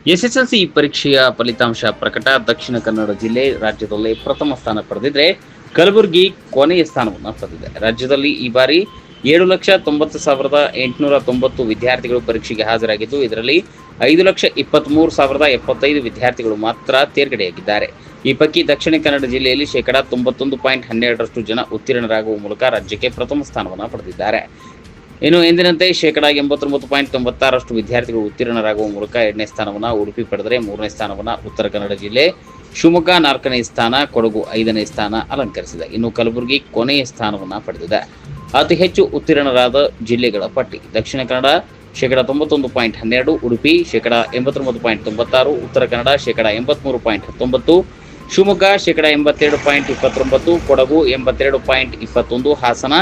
SSLC ಪರೀಕ್ಷೆಯ ಫಲಿತಾಂಶ ಪ್ರಕಟ. ದಕ್ಷಿಣ ಕನ್ನಡ ಜಿಲ್ಲೆ ರಾಜ್ಯದಲ್ಲಿ ಪ್ರಥಮ ಸ್ಥಾನ ಪಡೆದಿದ್ರೆ ಕಲಬುರಗಿ ಕೊನೆಯ ಸ್ಥಾನವನ್ನು ಪಡೆದಿದೆ. ರಾಜ್ಯದಲ್ಲಿ ಈ ಬಾರಿ 7,90,890 ವಿದ್ಯಾರ್ಥಿಗಳು ಪರೀಕ್ಷೆಗೆ ಹಾಜರಾಗಿದ್ದು, ಇದರಲ್ಲಿ 5,23,075 ವಿದ್ಯಾರ್ಥಿಗಳು ಮಾತ್ರ ತೇರ್ಗಡೆಯಾಗಿದ್ದಾರೆ. ಈ ಪೈಕಿ ದಕ್ಷಿಣ ಕನ್ನಡ ಜಿಲ್ಲೆಯಲ್ಲಿ 91.12% ಜನ ಉತ್ತೀರ್ಣರಾಗುವ ಮೂಲಕ ರಾಜ್ಯಕ್ಕೆ ಪ್ರಥಮ ಸ್ಥಾನವನ್ನು ಪಡೆದಿದ್ದಾರೆ. ಇನ್ನು ಎಂದಿನಂತೆ 89.96% ವಿದ್ಯಾರ್ಥಿಗಳು ಉತ್ತೀರ್ಣರಾಗುವ ಮೂಲಕ 2ನೇ ಸ್ಥಾನವನ್ನು ಉಡುಪಿ ಪಡೆದರೆ, 3ನೇ ಸ್ಥಾನವನ್ನು ಉತ್ತರ ಕನ್ನಡ ಜಿಲ್ಲೆ, ಶಿವಮೊಗ್ಗ 4ನೇ ಸ್ಥಾನ, ಕೊಡಗು 5ನೇ ಸ್ಥಾನ ಅಲಂಕರಿಸಿದೆ. ಇನ್ನು ಕಲಬುರಗಿ ಕೊನೆಯ ಸ್ಥಾನವನ್ನು ಪಡೆದಿದೆ. ಅತಿ ಹೆಚ್ಚು ಉತ್ತೀರ್ಣರಾದ ಜಿಲ್ಲೆಗಳ ಪಟ್ಟಿ: ದಕ್ಷಿಣ ಕನ್ನಡ 91.12%, ಉಡುಪಿ 89.96%, ಉತ್ತರ ಕನ್ನಡ 83.19%, ಶಿವಮೊಗ್ಗ 82.29%, ಕೊಡಗು 82.21%, ಹಾಸನ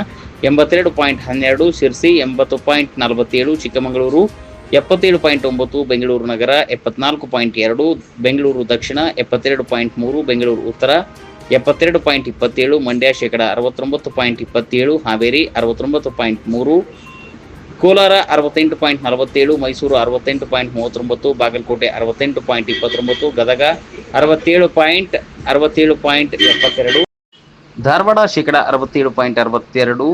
82.12%, ಶಿರ್ಸಿ 80.47%, ಚಿಕ್ಕಮಗಳೂರು 77.9%, ಬೆಂಗಳೂರು ನಗರ 74.2%, ಬೆಂಗಳೂರು ದಕ್ಷಿಣ 72.3%, ಬೆಂಗಳೂರು ಉತ್ತರ 72.27%, ಮಂಡ್ಯ 69.27%, ಹಾವೇರಿ 69.3%, ಕೋಲಾರ 68.47%, ಮೈಸೂರು 68.39%, ಬಾಗಲಕೋಟೆ 68.29%, ಗದಗ 67.72%, ಧಾರವಾಡ 67.62%,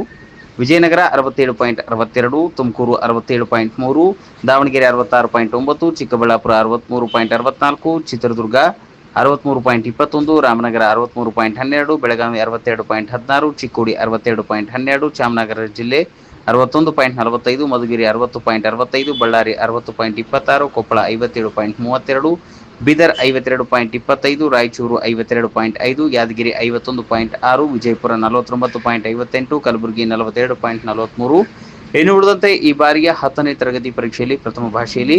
ವಿಜಯನಗರ 67.62%, ತುಮಕೂರು 67.3%, ದಾವಣಗೆರೆ 66.9%, ಚಿಕ್ಕಬಳ್ಳಾಪುರ 63.64%, ಚಿತ್ರದುರ್ಗ 63.21%, ರಾಮನಗರ 63.12%, ಬೆಳಗಾವಿ 62.16%, ಚಿಕ್ಕೋಡಿ 62.12%, ಚಾಮರಾಜನಗರ ಜಿಲ್ಲೆ 61.45%, ಮಧುಗಿರಿ 60.65%, ಬಳ್ಳಾರಿ 60.26%, ಕೊಪ್ಪಳ 57.32%, ಬೀದರ್ 52.25%, ರಾಯಚೂರು 52.5%, ಯಾದಗಿರಿ 51.6%, ವಿಜಯಪುರ 49.58%, ಕಲಬುರಗಿ 42.43%. ಇನ್ನು ಉಳಿದಂತೆ ಈ ಬಾರಿಯ 10ನೇ ತರಗತಿ ಪರೀಕ್ಷೆಯಲ್ಲಿ ಪ್ರಥಮ ಭಾಷೆಯಲ್ಲಿ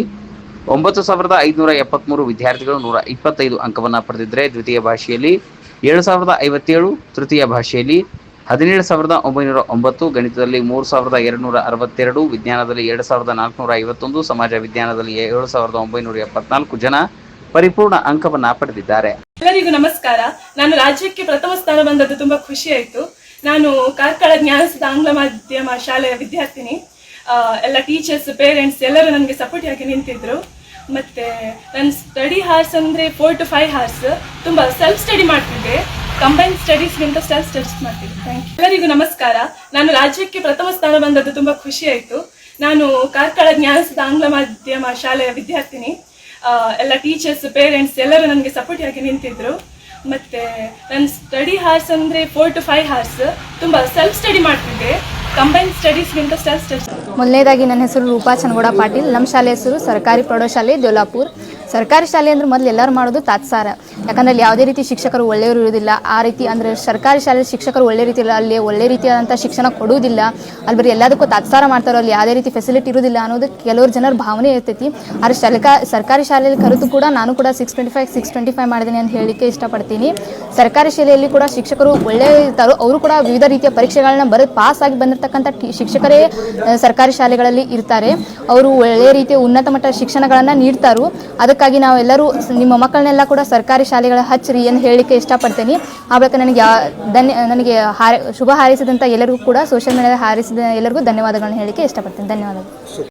9,573 ವಿದ್ಯಾರ್ಥಿಗಳು 125 ಅಂಕವನ್ನು ಪಡೆದಿದ್ದರೆ, ದ್ವಿತೀಯ ಭಾಷೆಯಲ್ಲಿ 7,057, ತೃತೀಯ ಭಾಷೆಯಲ್ಲಿ 17,909, ಗಣಿತದಲ್ಲಿ 3,262, ವಿಜ್ಞಾನದಲ್ಲಿ 2,451, ಸಮಾಜ ವಿಜ್ಞಾನದಲ್ಲಿ 7,974 ಜನ ಪರಿಪೂರ್ಣ ಅಂಕವನ್ನು ಪಡೆದಿದ್ದಾರೆ. ಎಲ್ಲರಿಗೂ ನಮಸ್ಕಾರ. ನಾನು ರಾಜ್ಯಕ್ಕೆ ಪ್ರಥಮ ಸ್ಥಾನ ಬಂದದ್ದು ತುಂಬಾ ಖುಷಿ ಆಯಿತು. ನಾನು ಕಾರ್ಕಳ ಜ್ಞಾನಸುಧ ಆಂಗ್ಲ ಮಾಧ್ಯಮ ಶಾಲೆಯ ವಿದ್ಯಾರ್ಥಿನಿ. ಎಲ್ಲ ಟೀಚರ್ಸ್, ಪೇರೆಂಟ್ಸ್ ಎಲ್ಲರೂ ನನಗೆ ಸಪೋರ್ಟ್ ಆಗಿ ನಿಂತಿದ್ರು. ಮತ್ತೆ ನನ್ನ ಸ್ಟಡಿ ಹಾರ್ಸ್ ಅಂದರೆ 4 to 5 hours ತುಂಬ ಸೆಲ್ಫ್ ಸ್ಟಡಿ ಮಾಡ್ತಿದ್ದೆ. ಕಂಬೈನ್ ಸ್ಟಡೀಸ್ಗಿಂತ ಸೆಲ್ಫ್ ಸ್ಟಡೀಸ್ ಮಾಡ್ತಿದ್ದೆ. Thank you. ಎಲ್ಲರಿಗೂ ನಮಸ್ಕಾರ. ನಾನು ರಾಜ್ಯಕ್ಕೆ ಪ್ರಥಮ ಸ್ಥಾನ ಬಂದದ್ದು ತುಂಬ ಖುಷಿ ಆಯಿತು. ನಾನು ಕಾರ್ಕಳ ಜ್ಞಾನಸುಧ ಆಂಗ್ಲ ಮಾಧ್ಯಮ ಶಾಲೆಯ ವಿದ್ಯಾರ್ಥಿನಿ. ಎಲ್ಲ ಟೀಚರ್ಸ್, ಪೇರೆಂಟ್ಸ್ ಎಲ್ಲರೂ ನನಗೆ ಸಪೋರ್ಟ್ ಆಗಿ ನಿಂತಿದ್ರು. ಮತ್ತೆ ನನ್ನ ಸ್ಟಡಿ ಹಾರ್ಸ್ ಅಂದರೆ 4 to 5 hours ತುಂಬ ಸೆಲ್ಫ್ ಸ್ಟಡಿ ಮಾಡ್ತಿದ್ದೆ. ಕಂಬೈನ್ ಸ್ಟಡೀಸ್ಗಿಂತ ಸೆಲ್ಫ್ ಸ್ಟಡೀಸ್. ಮೊದಲನೇದಾಗಿ ನನ್ನ ಹೆಸರು ರೂಪಾ ಚನ್ನಗೌಡ ಪಾಟೀಲ್. ನಮ್ಮ ಶಾಲೆ ಹೆಸರು ಸರ್ಕಾರಿ ಪ್ರೌಢಶಾಲೆ ದೇವಲಾಪುರ್. ಸರ್ಕಾರಿ ಶಾಲೆ ಅಂದ್ರೆ ಮೊದಲು ಎಲ್ಲರೂ ಮಾಡೋದು ತಾತ್ಸಾರ. ಯಾಕಂದ್ರೆ ಅಲ್ಲಿ ಯಾವುದೇ ರೀತಿ ಶಿಕ್ಷಕರು ಒಳ್ಳೆಯವರು ಇರೋದಿಲ್ಲ. ಆ ರೀತಿ ಅಂದರೆ ಸರ್ಕಾರಿ ಶಾಲೆ ಶಿಕ್ಷಕರು ಒಳ್ಳೆ ರೀತಿ ಇಲ್ಲ, ಅಲ್ಲಿ ಒಳ್ಳೆ ರೀತಿಯಾದಂಥ ಶಿಕ್ಷಣ ಕೊಡುವುದಿಲ್ಲ. ಅಲ್ಲಿ ಬರೀ ಎಲ್ಲದಕ್ಕೂ ತಾತ್ಸಾರ ಮಾಡ್ತಾರೋ, ಅಲ್ಲಿ ಯಾವುದೇ ರೀತಿ ಫೆಸಿಲಿಟಿ ಇರೋದಿಲ್ಲ ಅನ್ನೋದು ಕೆಲವರು ಜನರ ಭಾವನೆ ಇರ್ತೈತಿ. ಆದರೆ ಸರ್ಕಾರಿ ಶಾಲೆಯಲ್ಲಿ ಕರೆದು ಕೂಡ ನಾನು ಕೂಡ 625 ಮಾಡಿದ್ದೀನಿ ಅಂತ ಹೇಳಲಿಕ್ಕೆ ಇಷ್ಟಪಡ್ತೀನಿ. ಸರ್ಕಾರಿ ಶಾಲೆಯಲ್ಲಿ ಕೂಡ ಶಿಕ್ಷಕರು ಒಳ್ಳೆ ಇರ್ತಾರೋ, ಅವರು ಕೂಡ ವಿವಿಧ ರೀತಿಯ ಪರೀಕ್ಷೆಗಳನ್ನ ಬರೆದು ಪಾಸ್ ಆಗಿ ಬಂದಿರತಕ್ಕಂಥ ಶಿಕ್ಷಕರೇ ಸರ್ಕಾರಿ ಶಾಲೆಗಳಲ್ಲಿ ಇರ್ತಾರೆ. ಅವರು ಒಳ್ಳೆಯ ರೀತಿಯ ಉನ್ನತ ಮಟ್ಟದ ಶಿಕ್ಷಣಗಳನ್ನು ನೀಡ್ತಾರೋ. ಅದಕ್ಕಾಗಿ ನಾವೆಲ್ಲರೂ ನಿಮ್ಮ ಮಕ್ಕಳನ್ನೆಲ್ಲ ಕೂಡ ಸರ್ಕಾರಿ ಶಾಲೆಗಳ ಹಚ್ಚಿರಿ ಎಂದು ಹೇಳಲಿಕ್ಕೆ ಇಷ್ಟಪಡ್ತೀನಿ. ಆ ಬಳಿಕ ನನಗೆ ಶುಭ ಹಾರೈಸಿದಂಥ ಎಲ್ಲರಿಗೂ ಕೂಡ ಸೋಷಿಯಲ್ ಮೀಡಿಯಾದ ಹಾರೈಸಿದ ಎಲ್ಲರಿಗೂ ಧನ್ಯವಾದಗಳನ್ನ ಹೇಳಲಿಕ್ಕೆ ಇಷ್ಟಪಡ್ತೀನಿ. ಧನ್ಯವಾದಗಳು.